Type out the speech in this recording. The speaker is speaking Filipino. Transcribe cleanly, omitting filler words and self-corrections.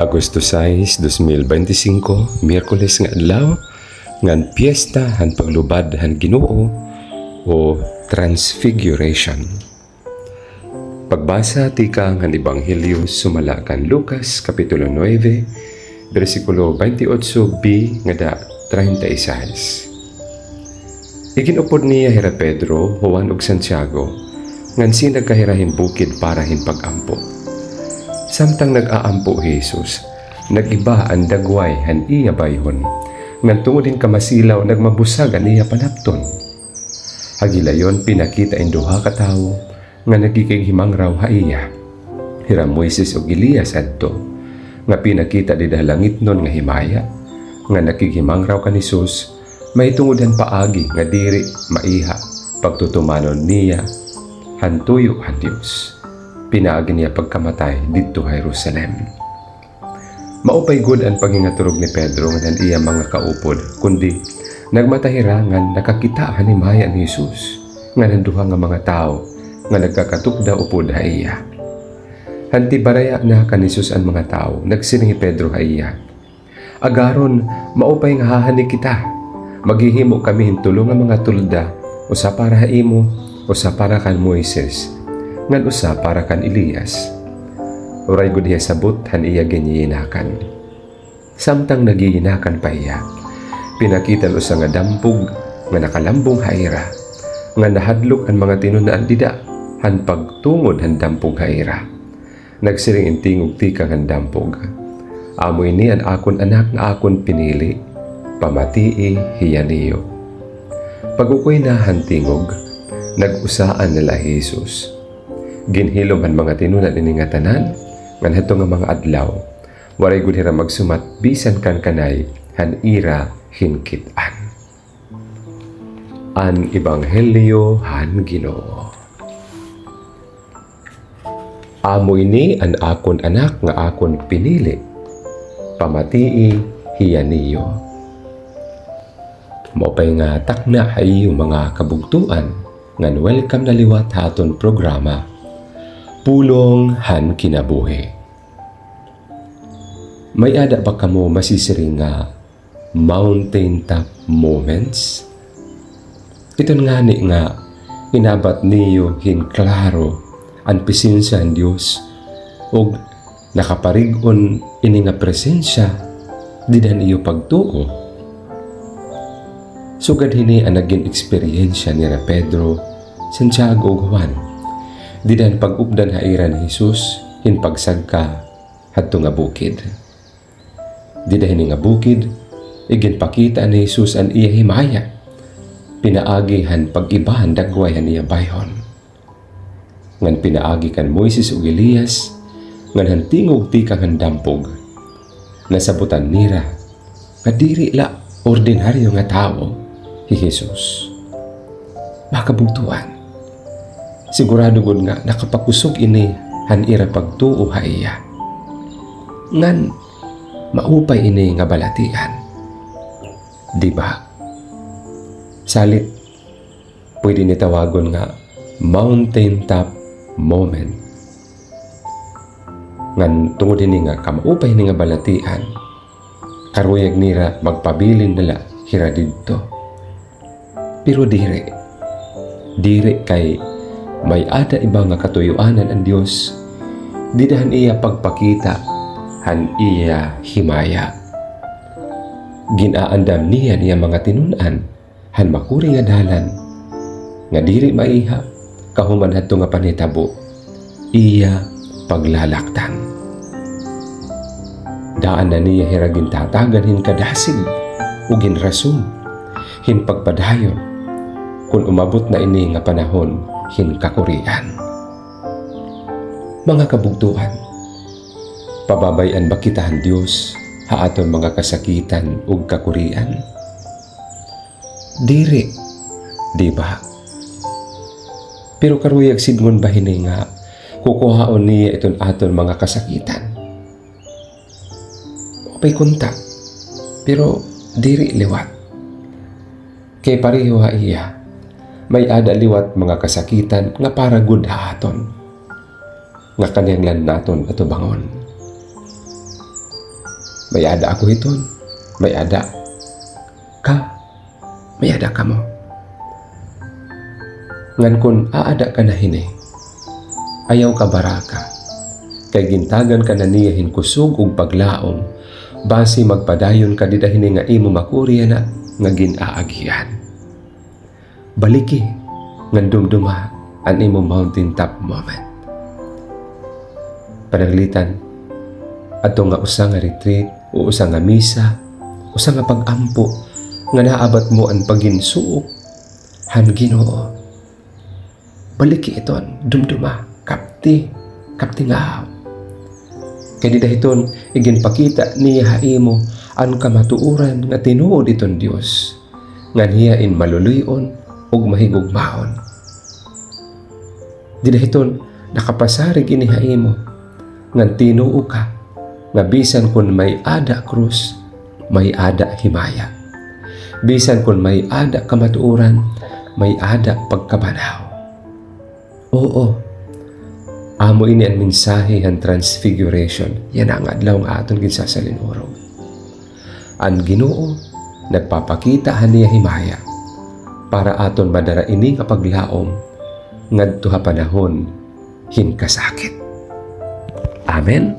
Agosto 6, 2025, Miyerkules nga adlaw, ngan piyesta han paglubad han Ginoo o Transfiguration. Pagbasa tika ng Ebanghelyo sumala kan Lucas kapitulo 9, bersikulo 28b ngada 36. Iginupod niya hira Pedro, Juan ug Santiago, ngan sinagkahirahin bukid para hin pag-ampo. Samtang nag-aampo Jesus, nag-iba ang dagway han iya bayhon, ngan tungod din kamasilaw nagmabusag ang iya panapton. Hagilayon pinakita in duha ka tawo nga nagkikighimang raw ha iya. Hira Moises ug Elias adto, nga pinakita di langit nun nga himaya, nga nakighimang raw kan Jesus, may tungodan paagi nga diri maiha pagtutumanon niya hantuyo han Dios. Pinaagi niya pagkamatay dito sa Jerusalem. Maupay gud ang pangingaturog ni Pedro nga iya mga kaupod, kundi nagmatahirangan nakakita ni Maya ni Jesus nga nanduha nga mga tao nga nagkakatukda upod ha iya. Hanti baraya na kan Jesus ang mga tao, nagsiringi Pedro ha iya. Agaron, maupay nga hahani kita. Maghihimo kami hintulong nga mga tulda, usa para ha imo, usa para kan Moises, ngan usa para kan Elias. Uray gud hiya sabot han iya ginyinakan. Samtang nagiyinakan pa iya, pinakita usa nga dampog nga nakalambong haira, nga nahadlok ang mga tinunaan dida han pagtungod han dampog haira. Nagsiring intingog tika han dampog, amo ini ang akon anak nga akon pinili, pamatii hiya niyo. Pagukoy na han tingog, nag-usaan nila Jesus. Ginhilom ang mga tinunan ini nga tanan, ngan hato nga mga adlaw, waray gud hira magsumat bisan kan kanay han ira hinkit-an. An Ebanghelyo han Ginoo. Amo ini an akon anak nga akon pinili, pamatii hiya niyo. Mopay nga takna hayo mga kabugtuan, ngan welcome na liwat haton programa, Pulong han Kinabuhi. May ada ba kamo masisiring nga mountaintop moments? Iton nga ni nga inabat niyo hinklaro ang presensya ng Diyos o nakaparigon ini nga presensya didan iyo pagtuo. Sugad hini ang naging eksperyensya ni Pedro, Santiago ug Juan. Didan pag-updan haira ni Jesus hin pagsagka hadto nga bukid. Didahin nga bukid, iginpakita ni Jesus an iya himaya. Pinaagi han pag-ibahan dagway han iya bayhon. Ngan pinaagi kan Moises ug Elias, ngan han tingog tikang han dampog. Nasabutan nira, nga diri la ordinaryo nga tao, hi Jesus. Makabugtuan. Sigurado gud nga nakapakusog ini han ira pagtuo ha iya. Ngan maupay ini nga balatian. Diba? Salit, pwede ni tawagon nga mountaintop moment. Ngan tungod ini nga kamaupay ni nga balatian, karuyag nira magpabilin nila hira didto. Pero dire kay may ada iba nga katuyuanan ang Dios, didahan iya pagpakita han iya himaya. Ginaandam niya mga tinunan han makuri nga dalan, nga diri maiha kahuman hadto nga panitabo iya paglalaktan. Daan na niya hiragin tatagan hin kadasig ug hin rason, hin pagpadayon kung umabot na ini nga panahon hin kakurian. Mga kabugtuan, pababayan ba kita ang Diyos ha aton mga kasakitan ug kakurian? Diri, di ba? Pero karuyag sidngon ba hini nga kukuhaon niya iton aton mga kasakitan. May kunta, pero diri liwat. Kay pareho iya, may ada liwat mga kasakitan nga para gud aton, nga kaniyanglan naton ato bangon. May ada ako iton, may ada ka, may ada ka mo. Ngan kun aada ka na hini, ayaw ka baraka, kay gintagan ka na niya hinkusog ug paglaom, base magpadayon ka didahini nga imo makurya na nga ginaagihan. Baliki ngan dumduma ang imo mountaintop moment. Panaglitan ato nga usa nga retreat o usa nga misa, usa nga pag-ampo nga naabat mo ang paginsuok han Ginoo. Baliki iton, dumduma, kapti nga. Kaya dahiton, iginpakita niya haimo ang kamatuuran nga tinuod iton Dios, nga niyain maluluyon ug mahigugmaon. Dahiton, nakapasarig ini haimo, nga tinuo ka, nga bisan kun may ada krus, may ada himaya. Bisan kun may ada kamatuuran, may ada pagkabanaw. Oo, amo ini ang mensahe ang transfiguration. Yan ang adlaw nga aton ginsasalinurog. Ang Ginoo nagpapakita niya himaya para aton madara ini nga paglaom ngadto ha panahon hinkasakit. Amen.